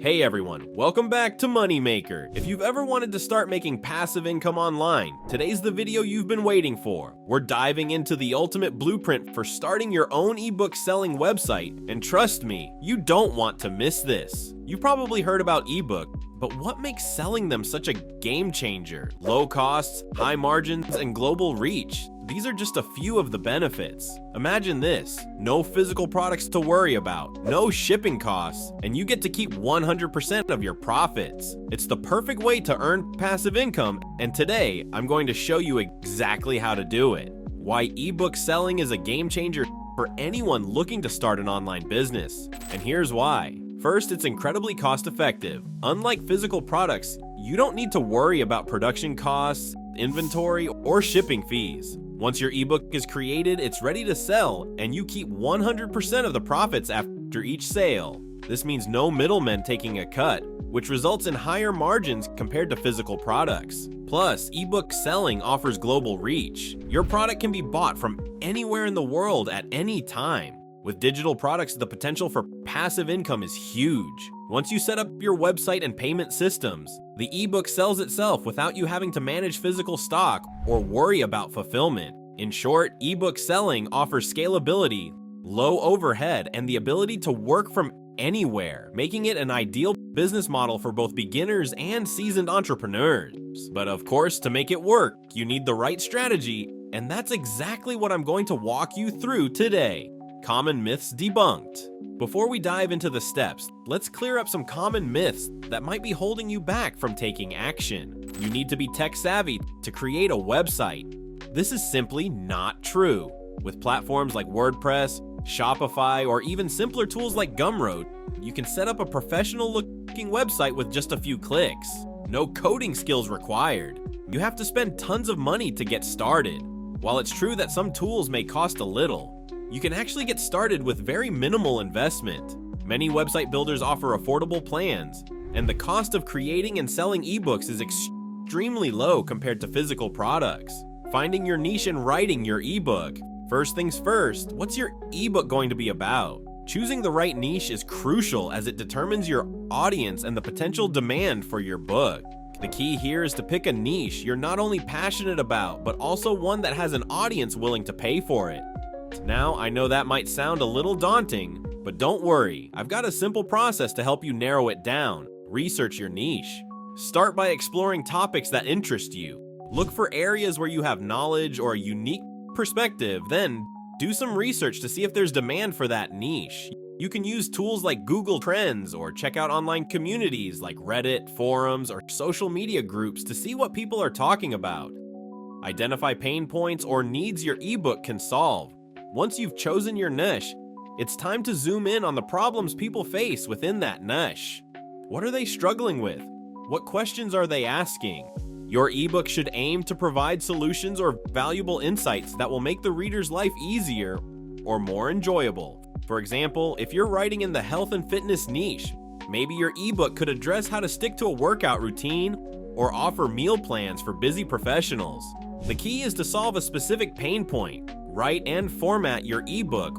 Hey everyone, welcome back to Moneymaker. If you've ever wanted to start making passive income online, today's the video you've been waiting for. We're diving into the ultimate blueprint for starting your own ebook selling website, and trust me, you don't want to miss this. You've probably heard about ebook, but what makes selling them such a game changer? Low costs, high margins, and global reach. These are just a few of the benefits. Imagine this: no physical products to worry about, no shipping costs, and you get to keep 100% of your profits. It's the perfect way to earn passive income, and today I'm going to show you exactly how to do it. Why ebook selling is a game changer for anyone looking to start an online business. And here's why. First, it's incredibly cost effective. Unlike physical products, you don't need to worry about production costs, inventory, or shipping fees. Once your ebook is created, it's ready to sell, and you keep 100% of the profits after each sale. This means no middlemen taking a cut, which results in higher margins compared to physical products. Plus, ebook selling offers global reach. Your product can be bought from anywhere in the world at any time. With digital products, the potential for passive income is huge. Once you set up your website and payment systems, the ebook sells itself without you having to manage physical stock or worry about fulfillment. In short, ebook selling offers scalability, low overhead, and the ability to work from anywhere, making it an ideal business model for both beginners and seasoned entrepreneurs. But of course, to make it work, you need the right strategy, and that's exactly what I'm going to walk you through today. Common myths debunked. Before we dive into the steps, let's clear up some common myths that might be holding you back from taking action. You need to be tech savvy to create a website. This is simply not true. With platforms like WordPress, Shopify, or even simpler tools like Gumroad, you can set up a professional-looking website with just a few clicks. No coding skills required. You have to spend tons of money to get started. While it's true that some tools may cost a little, you can actually get started with very minimal investment. Many website builders offer affordable plans, and the cost of creating and selling ebooks is extremely low compared to physical products. Finding your niche and writing your ebook. First things first, what's your ebook going to be about? Choosing the right niche is crucial as it determines your audience and the potential demand for your book. The key here is to pick a niche you're not only passionate about, but also one that has an audience willing to pay for it. Now, I know that might sound a little daunting, but don't worry, I've got a simple process to help you narrow it down. Research your niche. Start by exploring topics that interest you. Look for areas where you have knowledge or a unique perspective, then do some research to see if there's demand for that niche. You can use tools like Google Trends or check out online communities like Reddit, forums, or social media groups to see what people are talking about. Identify pain points or needs your ebook can solve. Once you've chosen your niche, it's time to zoom in on the problems people face within that niche. What are they struggling with? What questions are they asking? Your ebook should aim to provide solutions or valuable insights that will make the reader's life easier or more enjoyable. For example, if you're writing in the health and fitness niche, maybe your ebook could address how to stick to a workout routine or offer meal plans for busy professionals. The key is to solve a specific pain point. Write and format your ebook.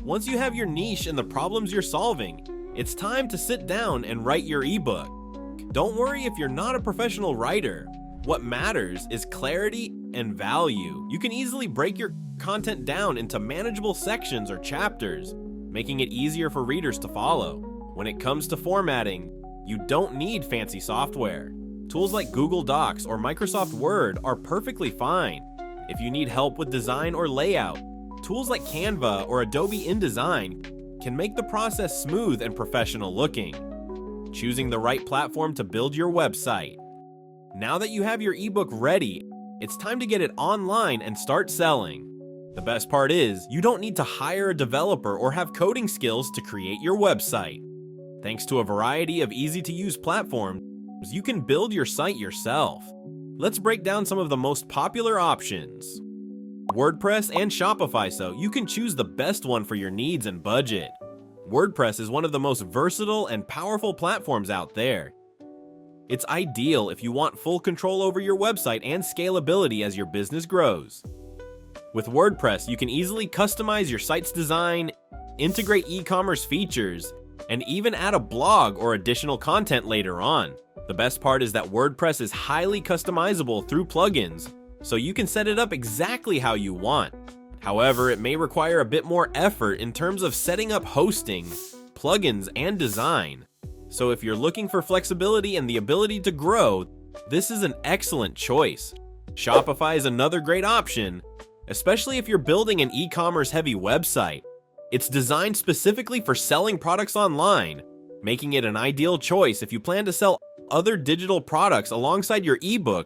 Once you have your niche and the problems you're solving, it's time to sit down and write your ebook. Don't worry if you're not a professional writer. What matters is clarity and value. You can easily break your content down into manageable sections or chapters, making it easier for readers to follow. When it comes to formatting, you don't need fancy software. Tools like Google Docs or Microsoft Word are perfectly fine. If you need help with design or layout, tools like Canva or Adobe InDesign can make the process smooth and professional looking. Choosing the right platform to build your website. Now that you have your ebook ready, it's time to get it online and start selling. The best part is, you don't need to hire a developer or have coding skills to create your website. Thanks to a variety of easy-to-use platforms, you can build your site yourself. Let's break down some of the most popular options. WordPress and Shopify, so you can choose the best one for your needs and budget. WordPress is one of the most versatile and powerful platforms out there. It's ideal if you want full control over your website and scalability as your business grows. With WordPress, you can easily customize your site's design, integrate e-commerce features, and even add a blog or additional content later on. The best part is that WordPress is highly customizable through plugins, so you can set it up exactly how you want. However, it may require a bit more effort in terms of setting up hosting, plugins, and design. So if you're looking for flexibility and the ability to grow, this is an excellent choice. Shopify is another great option, especially if you're building an e-commerce heavy website. It's designed specifically for selling products online, making it an ideal choice if you plan to sell other digital products alongside your ebooks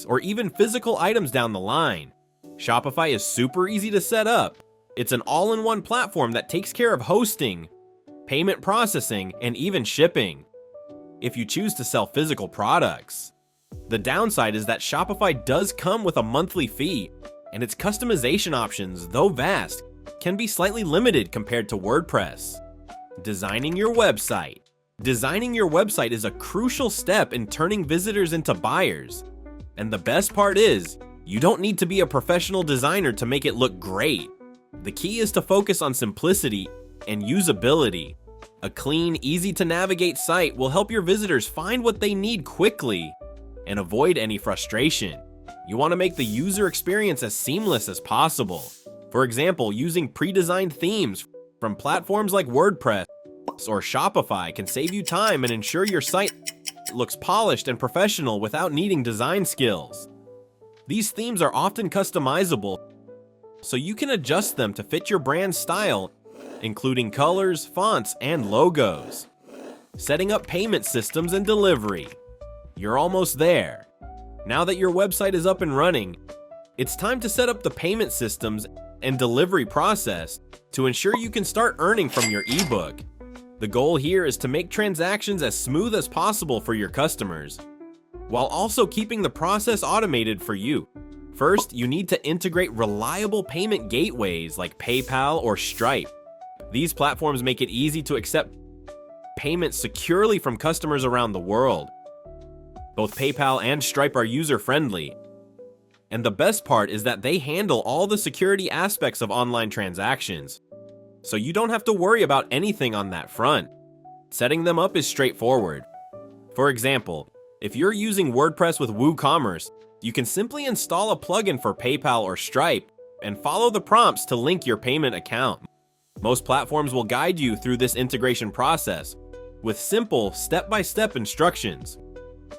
or even physical items down the line. Shopify is super easy to set up. It's an all-in-one platform that takes care of hosting, payment processing, and even shipping, if you choose to sell physical products. The downside is that Shopify does come with a monthly fee, and its customization options, though vast, can be slightly limited compared to WordPress. Designing your website. Designing your website is a crucial step in turning visitors into buyers. And the best part is, you don't need to be a professional designer to make it look great. The key is to focus on simplicity and usability. A clean, easy to navigate site will help your visitors find what they need quickly and avoid any frustration. You want to make the user experience as seamless as possible. For example, using pre-designed themes from platforms like WordPress or Shopify can save you time and ensure your site looks polished and professional without needing design skills. These themes are often customizable, so you can adjust them to fit your brand style, including colors, fonts, and logos. Setting up payment systems and delivery. You're almost there. Now that your website is up and running, it's time to set up the payment systems and delivery process to ensure you can start earning from your ebook. The goal here is to make transactions as smooth as possible for your customers, while also keeping the process automated for you. First, you need to integrate reliable payment gateways like PayPal or Stripe. These platforms make it easy to accept payments securely from customers around the world. Both PayPal and Stripe are user-friendly, and the best part is that they handle all the security aspects of online transactions, so you don't have to worry about anything on that front. Setting them up is straightforward. For example, if you're using WordPress with WooCommerce, you can simply install a plugin for PayPal or Stripe and follow the prompts to link your payment account. Most platforms will guide you through this integration process with simple step-by-step instructions.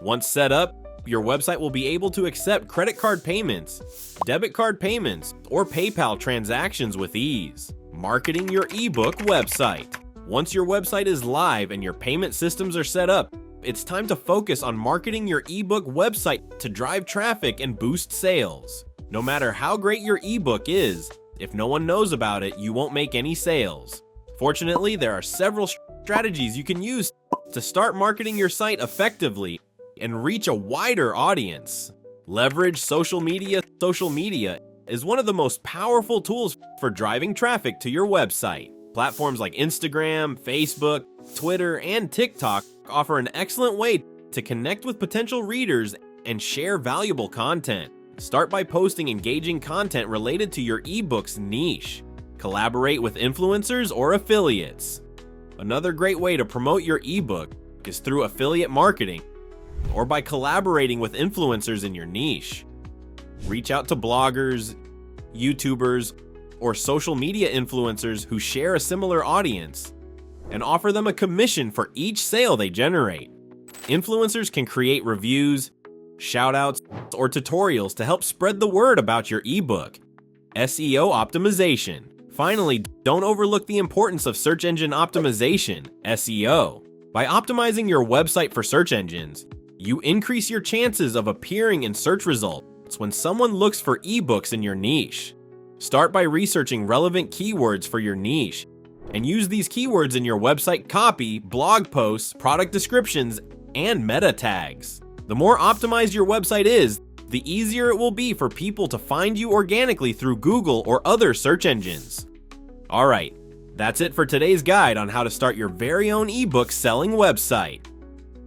Once set up, your website will be able to accept credit card payments, debit card payments, or PayPal transactions with ease. Marketing your ebook website. Once your website is live and your payment systems are set up, it's time to focus on marketing your ebook website to drive traffic and boost sales. No matter how great your ebook is, if no one knows about it, you won't make any sales. Fortunately, there are several strategies you can use to start marketing your site effectively and reach a wider audience. Leverage social media. Social media is one of the most powerful tools for driving traffic to your website. Platforms like Instagram, Facebook, Twitter, and TikTok offer an excellent way to connect with potential readers and share valuable content. Start by posting engaging content related to your ebook's niche. Collaborate with influencers or affiliates. Another great way to promote your ebook is through affiliate marketing or by collaborating with influencers in your niche. Reach out to bloggers, YouTubers, or social media influencers who share a similar audience and offer them a commission for each sale they generate. Influencers can create reviews, shoutouts, or tutorials to help spread the word about your ebook. SEO optimization. Finally, don't overlook the importance of search engine optimization, SEO. By optimizing your website for search engines, you increase your chances of appearing in search results when someone looks for ebooks in your niche. Start by researching relevant keywords for your niche and use these keywords in your website copy, blog posts, product descriptions, and meta tags. The more optimized your website is, the easier it will be for people to find you organically through Google or other search engines. Alright, that's it for today's guide on how to start your very own ebook selling website.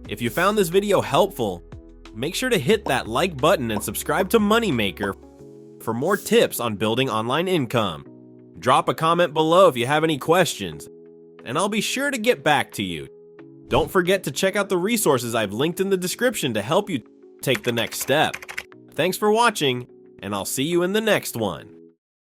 If you found this video helpful, make sure to hit that like button and subscribe to Moneymaker for more tips on building online income. Drop a comment below if you have any questions, and I'll be sure to get back to you. Don't forget to check out the resources I've linked in the description to help you take the next step. Thanks for watching, and I'll see you in the next one.